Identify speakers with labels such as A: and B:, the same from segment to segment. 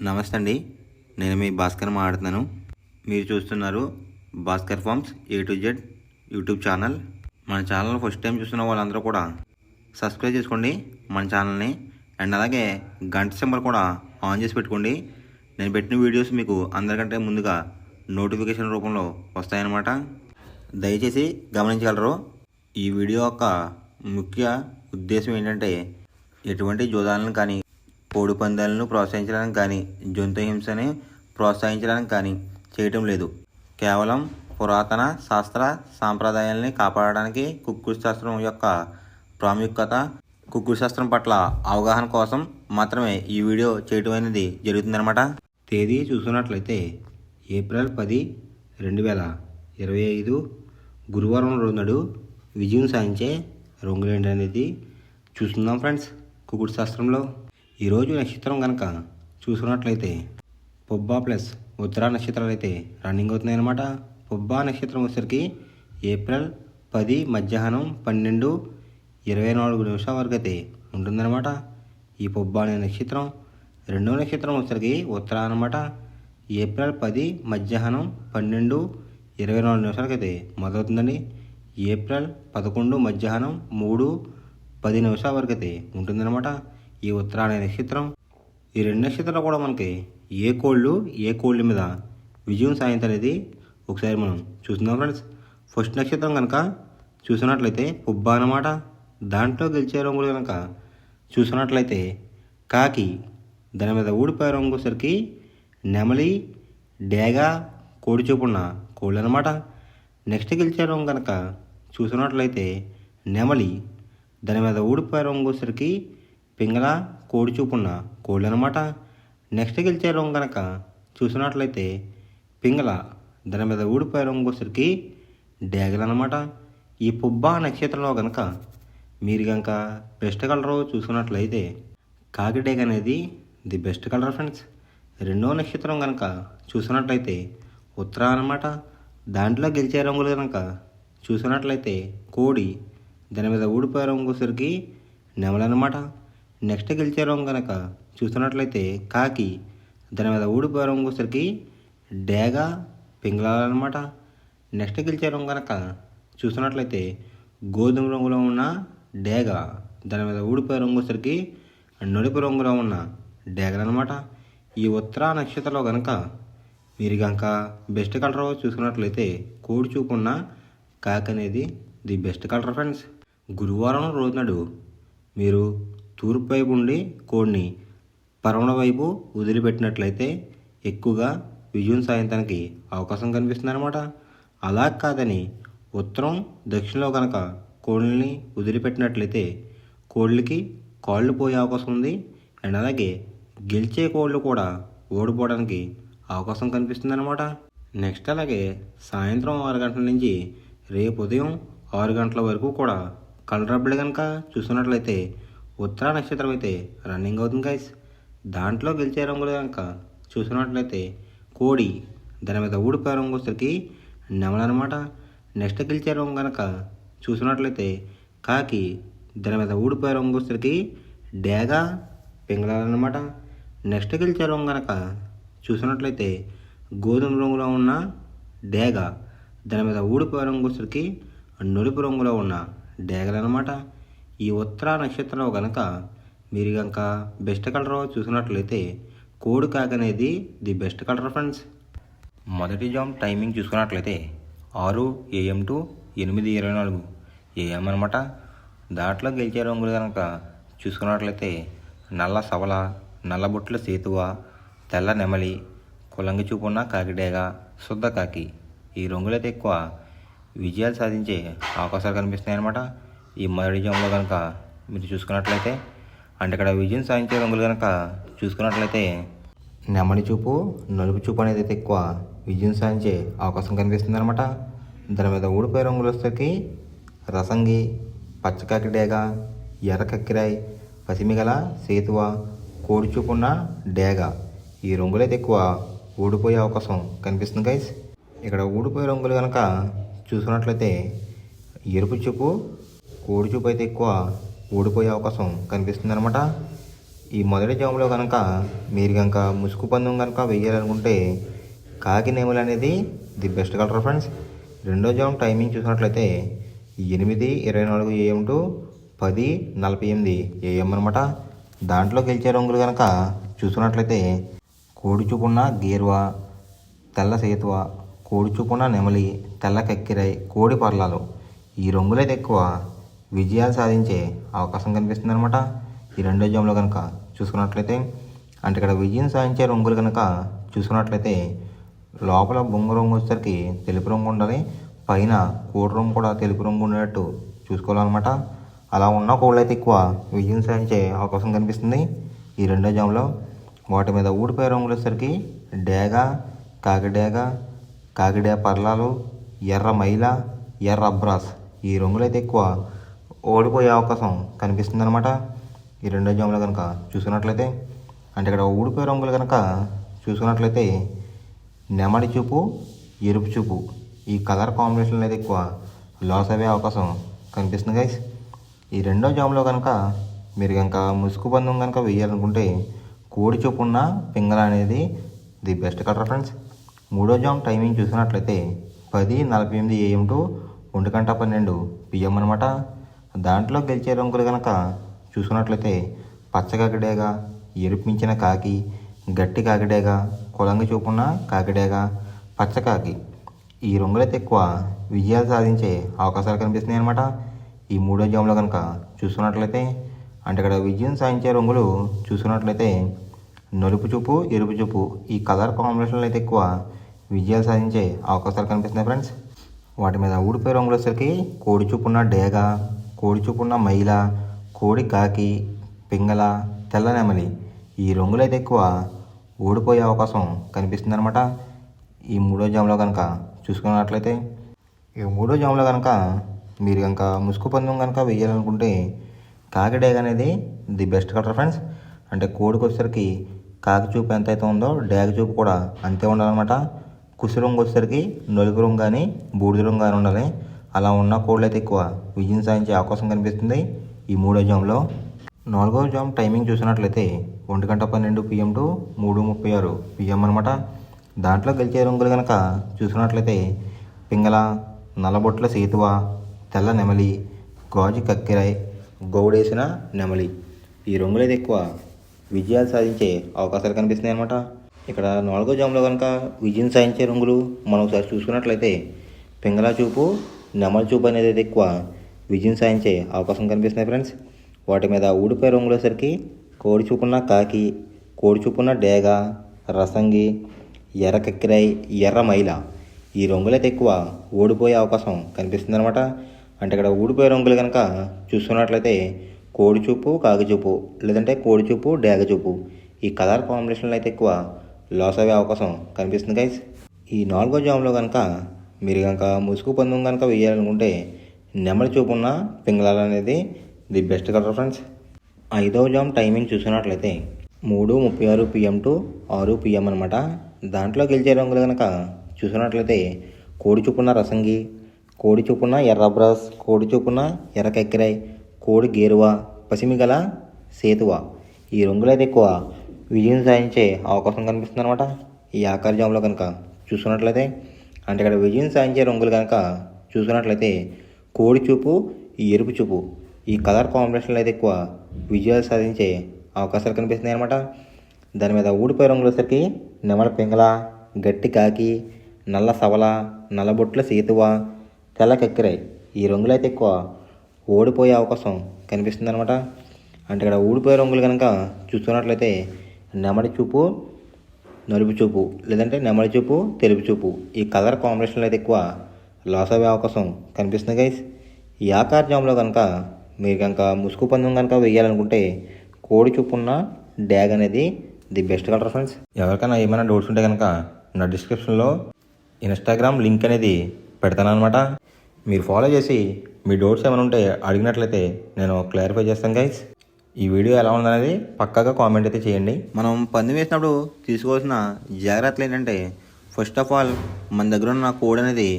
A: నమస్తే అండి. నేను మీ భాస్కర్ మాట్లాడుతున్నాను. మీరు చూస్తున్నారు Bhaskar Farms A to Z YouTube channel. మన ఛానల్ ఫస్ట్ టైం చూస్తున్న వాళ్ళందరూ కూడా సబ్స్క్రైబ్ చేసుకోండి మన ఛానల్ని. అండ్ అలాగే గంట సింబల్ కూడా ఆన్ చేసి పెట్టుకోండి. నేను పెట్టిన వీడియోస్ మీకు అందరికంటే ముందుగా నోటిఫికేషన్ రూపంలో వస్తాయన్నమాట. దయచేసి గమనించగలరు. ఈ వీడియో యొక్క ముఖ్య ఉద్దేశం ఏంటంటే ఎటువంటి జోదాలను కానీ కోడి పందాలను ప్రోత్సహించడానికి కానీ జంతు హింసని ప్రోత్సహించడానికి కానీ చేయటం లేదు. కేవలం పురాతన శాస్త్ర సాంప్రదాయాల్ని కాపాడడానికి కుక్కుడు శాస్త్రం యొక్క ప్రాముఖ్యత, కుక్కుడు శాస్త్రం పట్ల అవగాహన కోసం మాత్రమే ఈ వీడియో చేయటం అనేది జరుగుతుందన్నమాట. తేదీ చూసుకున్నట్లయితే ఏప్రిల్ 10, 2025 గురువారం రోజు విజయం సాధించే రంగులేంటి అనేది చూస్తున్నాం ఫ్రెండ్స్. కుక్కుడు శాస్త్రంలో ఈరోజు నక్షత్రం కనుక చూసుకున్నట్లయితే పొబ్బా ప్లస్ ఉత్తరా నక్షత్రాలు అయితే రన్నింగ్ అవుతున్నాయి అన్నమాట. పొబ్బా నక్షత్రం వచ్చేసరికి ఏప్రిల్ 10 మధ్యాహ్నం 12:24 వరకు అయితే ఉంటుందన్నమాట. ఈ పొబ్బా అనే నక్షత్రం. రెండవ నక్షత్రం వచ్చేసరికి ఉత్తరా అనమాట. ఏప్రిల్ 10 మధ్యాహ్నం 12:24 అయితే మొదలవుతుందండి. ఏప్రిల్ 11 మధ్యాహ్నం 3:10 వరకు అయితే ఉంటుందన్నమాట ఈ ఉత్తరా అనే నక్షత్రం. ఈ రెండు నక్షత్రాలు కూడా మనకి ఏ కోళ్ళ మీద విజయం సాధించనేది ఒకసారి మనం చూస్తున్నాం ఫ్రెండ్స్. ఫస్ట్ నక్షత్రం కనుక చూసినట్లయితే పుబ్బా అన్నమాట. దాంట్లో గెలిచే రంగులు కనుక చూసినట్లయితే కాకి, దాని మీద ఊడిపోయే రంగు సరికి నెమలి, డేగ, కోడి చూపున్న కోళ్ళు అనమాట. నెక్స్ట్ గెలిచే రంగు కనుక చూసినట్లయితే నెమలి, దాని మీద ఊడిపోయే రంగు సరికి పింగళ, కోడి చూపున్న కోళ్ళు అనమాట. నెక్స్ట్ గెలిచే రంగు కనుక చూసినట్లయితే పింగళ, దాని మీద ఊడిపోయే రంగు సరికి డేగలు అనమాట. ఈ పుబ్బా నక్షత్రంలో కనుక మీరు కనుక బెస్ట్ కలర్ చూసుకున్నట్లయితే కాకి డేగ అనేది ది బెస్ట్ కలర్ ఫ్రెండ్స్. రెండో నక్షత్రం కనుక చూసినట్లయితే ఉత్తరా అనమాట. దాంట్లో గెలిచే రంగులు కనుక చూసినట్లయితే కోడి, దాని మీద ఊడిపోయే రంగు సరికి నెమలనమాట. నెక్స్ట్ గెలిచే రంగు కనుక చూసినట్లయితే కాకి, దాని మీద ఊడిపోయే రంగు సరికి డేగ, పింగళాలన్నమాట. నెక్స్ట్ గెలిచే రంగు కనుక చూసినట్లయితే గోధుమ రంగులో ఉన్న డేగ, దాని మీద ఊడిపోయే రంగు సరికి నలుపు రంగులో ఉన్న డేగలన్నమాట. ఈ ఉత్తరా నక్షత్రంలో కనుక మీరు కనుక బెస్ట్ కలర్ చూసుకున్నట్లయితే కోడి చూపున్న కాకి అనేది ది బెస్ట్ కలర్ ఫ్రెండ్స్. గురువారం రోజునాడు మీరు తూర్పు వైపు ఉండి కోడిని పరమణ వైపు వదిలిపెట్టినట్లయితే ఎక్కువగా విజయం సాధించడానికి అవకాశం కనిపిస్తుంది అనమాట. అలా కాదని ఉత్తరం దక్షిణలో కనుక కోళ్ళని వదిలిపెట్టినట్లయితే కోళ్ళకి కాళ్ళు పోయే అవకాశం ఉంది. అండ్ అలాగే గెలిచే కోళ్ళు కూడా ఓడిపోవడానికి అవకాశం కనిపిస్తుంది అనమాట. నెక్స్ట్ అలాగే సాయంత్రం 6 గంటల నుంచి రేపు ఉదయం 6 గంటల వరకు కూడా కలరబ్బులు కనుక చూస్తున్నట్లయితే ఉత్తరా నక్షత్రం అయితే రన్నింగ్ అవుతుంది గైస్. దాంట్లో గెలిచే రంగులు కనుక చూసినట్లయితే కోడి, దాని మీద ఊడిపోయే రంగు వచ్చరికి నెమలనమాట. నెక్స్ట్ గెలిచే రంగు కనుక చూసినట్లయితే కాకి, దాని మీద ఊడిపోయే రంగు వచ్చరికి డేగ, పింగళాలన్నమాట. నెక్స్ట్ గెలిచే రంగు కనుక చూసినట్లయితే గోధుమ రంగులో ఉన్న డేగ, దాని మీద ఊడిపోయే రంగు వచ్చరికి నలుపు రంగులో ఉన్న డేగలన్నమాట. ఈ ఉత్తరా నక్షత్రంలో కనుక మీరు కనుక బెస్ట్ కలర్ చూసినట్లయితే కోడి కాకి అనేది ది బెస్ట్ కలర్ ఫ్రెండ్స్. మొదటి జామ్ టైమింగ్ చూసుకున్నట్లయితే 6 AM to 8:24 AM అనమాట. దాంట్లో గెలిచే రంగులు కనుక చూసుకున్నట్లయితే నల్ల సవల, నల్ల బొట్ల సేతువ, తెల్ల నెమలి, కులంగి చూపున్న కాకిడేగ, శుద్ధ కాకి. ఈ రంగులైతే ఎక్కువ విజయాలు సాధించే అవకాశాలు కనిపిస్తున్నాయి అన్నమాట. ఈ మొదటి జామ్లో కనుక మీరు చూసుకున్నట్లయితే అంటే ఇక్కడ విజయం సాధించే రంగులు కనుక చూసుకున్నట్లయితే నెమలి చూపు, నలుపు చూపు అనేది అయితే ఎక్కువ విజయం సాధించే అవకాశం కనిపిస్తుంది అనమాట. దాని మీద ఊడిపోయే రంగులు వచ్చేసరికి రసంగి, పచ్చకాకి డేగ, ఎర్ర కక్కిరాయి, పసిమిగల సేతువ, కోడి చూపున్న డేగ. ఈ రంగులైతే ఎక్కువ ఊడిపోయే అవకాశం కనిపిస్తుంది గైస్. ఇక్కడ ఊడిపోయే రంగులు కనుక చూసుకున్నట్లయితే ఎరుపు చూపు, కోడి చూపు అయితే ఎక్కువ ఓడిపోయే అవకాశం కనిపిస్తుంది అనమాట. ఈ మొదటి జాములో కనుక మీరు కనుక ముసుగు పందెం కనుక వేయాలనుకుంటే కాకి నెమలి అనేది ది బెస్ట్ కలర్ ఫ్రెండ్స్. రెండో జాము టైమింగ్ చూసినట్లయితే 8:24 AM టు 10:48 AM అనమాట. దాంట్లో గెలిచే రంగులు కనుక చూసుకున్నట్లయితే కోడి చూపున్న గేరువా, తెల్ల సేతువ, కోడి చూపున్న నెమలి, తెల్ల కక్కిరై, కోడి పర్లాలు. ఈ రంగులైతే ఎక్కువ విజయాలు సాధించే అవకాశం కనిపిస్తుంది అనమాట. ఈ రెండో జాములో కనుక చూసుకున్నట్లయితే అంటే ఇక్కడ విజయం సాధించే రంగులు కనుక చూసుకున్నట్లయితే లోపల బొంగు రంగు వచ్చేసరికి తెలుపు రంగు ఉండాలి, పైన కోడి రంగు కూడా తెలుపు రంగు ఉండేటట్టు చూసుకోవాలన్నమాట. అలా ఉన్న కోళ్ళు అయితే ఎక్కువ విజయం సాధించే అవకాశం కనిపిస్తుంది ఈ రెండో జాములో. వాటి మీద ఊడిపోయే రంగులు వచ్చేసరికి డేగ, కాకిడేగ, కాకిడే పర్లాలు, ఎర్ర మైల, ఎర్ర అబ్రాస్. ఈ రంగులు అయితే ఎక్కువ ఓడిపోయే అవకాశం కనిపిస్తుంది అనమాట ఈ రెండో జాములో కనుక చూసుకున్నట్లయితే. అంటే ఇక్కడ ఊడిపోయే రంగులు కనుక చూసుకున్నట్లయితే నెమలి చూపు, ఎరుపు చూపు. ఈ కలర్ కాంబినేషన్లో అయితే ఎక్కువ లాస్ అయ్యే అవకాశం కనిపిస్తుంది గైస్. ఈ రెండో జాములో కనుక మీరు కనుక ముసుగు పందెం కనుక వేయాలనుకుంటే కోడి చూపు ఉన్న పింగళ అనేది ది బెస్ట్ కలర్ ఫ్రెండ్స్. మూడో జామ్ టైమింగ్ చూసినట్లయితే 10:48 AM టు 1:12 PM అనమాట. దాంట్లో గెలిచే రంగులు కనుక చూసుకున్నట్లయితే పచ్చ కాకిడేగ, ఎరుపు మించిన కాకి, గట్టి కాకిడేగ, కొలంగి చూపున్న కాకిడేగ, పచ్చ కాకి. ఈ రంగులైతే ఎక్కువ విజయాలు సాధించే అవకాశాలు కనిపిస్తున్నాయి అనమాట ఈ మూడో జాములో కనుక చూసుకున్నట్లయితే. అంటే ఇక్కడ విజయం సాధించే రంగులు చూసుకున్నట్లయితే నలుపు చూపు, ఎరుపు చూపు. ఈ కలర్ కాంబినేషన్లో అయితే ఎక్కువ విజయాలు సాధించే అవకాశాలు కనిపిస్తున్నాయి ఫ్రెండ్స్. వాటి మీద ఊడిపోయే రంగులు వచ్చేసరికి కోడి చూపున్న డేగ, కోడి చూపున్న మైల, కోడి కాకి, పింగళ, తెల్ల నెమలి. ఈ రంగులైతే ఎక్కువ ఓడిపోయే అవకాశం కనిపిస్తుంది అనమాట ఈ మూడో జాములో కనుక చూసుకున్నట్లయితే. ఈ మూడో జాములో కనుక మీరు కనుక ముసుగు పందెం కనుక వేయాలనుకుంటే కాకిడేగ అనేది ది బెస్ట్ కలర్ ఫ్రెండ్స్. అంటే కోడికి వచ్చేసరికి కాకి చూపు ఎంత అయితే ఉందో డేగ చూపు కూడా అంతే ఉండాలన్నమాట. కుసి రంగు వచ్చేసరికి నలుపు రంగు కానీ బూడిద రంగు కానీ ఉండాలి. అలా ఉన్న కోళ్ళు అయితే ఎక్కువ విజయం సాధించే అవకాశం కనిపిస్తుంది ఈ మూడో జాములో. నాలుగో జామ్ టైమింగ్ చూసినట్లయితే 1:12 PM టు 3:36 PM అనమాట. దాంట్లో గెలిచే రంగులు కనుక చూసినట్లయితే పింగళ, నల్లబొట్ల సేతువ, తెల్ల నెమలి, గాజు కక్కిరై, గౌడేసిన నెమలి. ఈ రంగులు అయితే ఎక్కువ విజయాలు సాధించే అవకాశాలు కనిపిస్తున్నాయి అనమాట. ఇక్కడ నాలుగో జాములో కనుక విజయం సాధించే రంగులు మనం ఒకసారి చూసుకున్నట్లయితే పింగళ చూపు, నెమలి చూపు అనేది అయితే ఎక్కువ విజయం సాధించే అవకాశం కనిపిస్తున్నాయి ఫ్రెండ్స్. వాటి మీద ఊడిపోయే రంగులు వచ్చేసరికి కోడి చూపున్న కాకి, కోడి చూపున్న డేగ, రసంగి, ఎర్ర కక్కిరై, ఎర్ర మైల. ఈ రంగులు అయితే ఎక్కువ ఓడిపోయే అవకాశం కనిపిస్తుంది అనమాట. అంటే ఇక్కడ ఊడిపోయే రంగులు కనుక చూసుకున్నట్లయితే కోడి చూపు, కాకి చూపు, లేదంటే కోడి చూపు, డేగ చూపు. ఈ కలర్ కాంబినేషన్లో అయితే ఎక్కువ లాస్ అయ్యే అవకాశం కనిపిస్తుంది గైస్. ఈ నాలుగో జాములో కనుక మీరు కనుక ముసుగు పందెం కనుక వేయాలనుకుంటే నెమలి చూపున్న పింగళాలు అనేది ది బెస్ట్ కలర్ ఫ్రెండ్స్. ఐదవ జామ్ టైమింగ్ చూసినట్లయితే 3:36 PM టు 6 PM అనమాట. దాంట్లో గెలిచే రంగులు కనుక చూసినట్లయితే కోడి చూపున్న రసంగి, కోడి చూపున్న ఎర్ర బ్రాస్, కోడి చూపున్న ఎర్ర కక్కిరై, కోడి గేరువా, పసిమిగల సేతువ. ఈ రంగులైతే ఎక్కువ విజయం సాధించే అవకాశం కనిపిస్తుంది అనమాట ఈ ఆఖరి జాములో కనుక చూసుకున్నట్లయితే. అంటే ఇక్కడ విజయం సాధించే రంగులు కనుక చూసుకున్నట్లయితే కోడి చూపు, ఎరుపు చూపు. ఈ కలర్ కాంబినేషన్లో అయితే ఎక్కువ విజయాలు సాధించే అవకాశాలు కనిపిస్తున్నాయి అనమాట. దాని మీద ఊడిపోయే రంగులు వచ్చేసరికి నెమల పింగళ, గట్టి కాకి, నల్ల సవల, నల్లబొట్ల సేతువ, తెల్ల కక్కిరై. ఈ రంగులు అయితే ఎక్కువ ఓడిపోయే అవకాశం కనిపిస్తుంది అనమాట. అంటే ఇక్కడ ఊడిపోయే రంగులు కనుక చూసుకున్నట్లయితే నెమలి చూపు, నలుపు చూపు, లేదంటే నెమలి చూపు, తెలుపు చూపు. ఈ కలర్ కాంబినేషన్లో అయితే ఎక్కువ లాస్ అయ్యే అవకాశం కనిపిస్తుంది గైస్. ఈ ఆకార జాములో కనుక మీరు కనుక ముసుగు పందెం కనుక వేయాలనుకుంటే కోడి చూపున్న డ్యాగ్ అనేది ది బెస్ట్ కలర్ ఫ్రెండ్స్. ఎవరికైనా ఏమైనా డౌట్స్ ఉంటే కనుక నా డిస్క్రిప్షన్లో ఇన్స్టాగ్రామ్ లింక్ అనేది పెడతాను అనమాట. మీరు ఫాలో చేసి మీ డౌట్స్ ఏమైనా ఉంటే అడిగినట్లయితే నేను క్లారిఫై చేస్తాను గైస్. ఈ వీడియో ఎలా ఉందనేది పక్కాగా కామెంట్ అయితే చేయండి. మనం పందెం వేసినప్పుడు తీసుకోవాల్సిన జాగ్రత్తలు ఏంటంటే ఫస్ట్ ఆఫ్ ఆల్ మన దగ్గర ఉన్న కోడ్ అనేది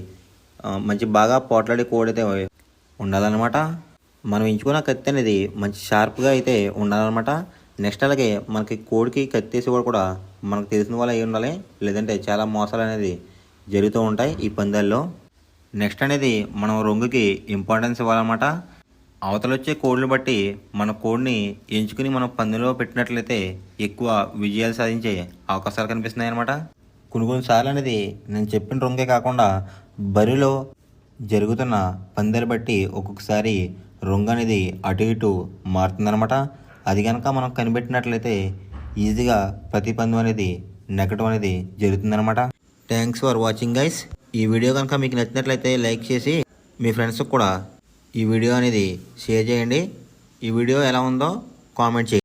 A: మంచి బాగా పోట్లాడే కోడ్ అయితే ఉండాలన్నమాట. మనం ఎంచుకున్న కత్తి అనేది మంచి షార్ప్గా అయితే ఉండాలన్నమాట. నెక్స్ట్ అలాగే మనకి కోడికి కత్తేసి కూడా మనకు తెలిసిన వాళ్ళు అయి ఉండాలి, లేదంటే చాలా మోసాలు అనేది జరుగుతూ ఉంటాయి ఈ పందాల్లో. నెక్స్ట్ అనేది మనం రొంగుకి ఇంపార్టెన్స్ ఇవ్వాలన్నమాట. అవతల వచ్చే కోడ్లు బట్టి మన కోడ్ని ఎంచుకుని మనం పందెంలో పెట్టినట్లయితే ఎక్కువ విజయాలు సాధించే అవకాశాలు కనిపిస్తున్నాయి అన్నమాట. కొన్నిసార్లు అనేది నేను చెప్పిన రొంగే కాకుండా బరిలో జరుగుతున్న పందాలు బట్టి ఒక్కొక్కసారి రొంగు అనేది అటు ఇటు మారుతుందన్నమాట. అది కనుక మనం కనిపెట్టినట్లయితే ఈజీగా ప్రతి పందెం అనేది నెగ్గడం అనేది జరుగుతుందన్నమాట. Thanks for watching guys. ఈ వీడియో కనుక మీకు నచ్చినట్లయితే లైక్ చేసి మీ ఫ్రెండ్స్కి కూడా ఈ వీడియో అనేది షేర్ చేయండి. ఈ వీడియో ఎలా ఉందో కామెంట్ చేయండి.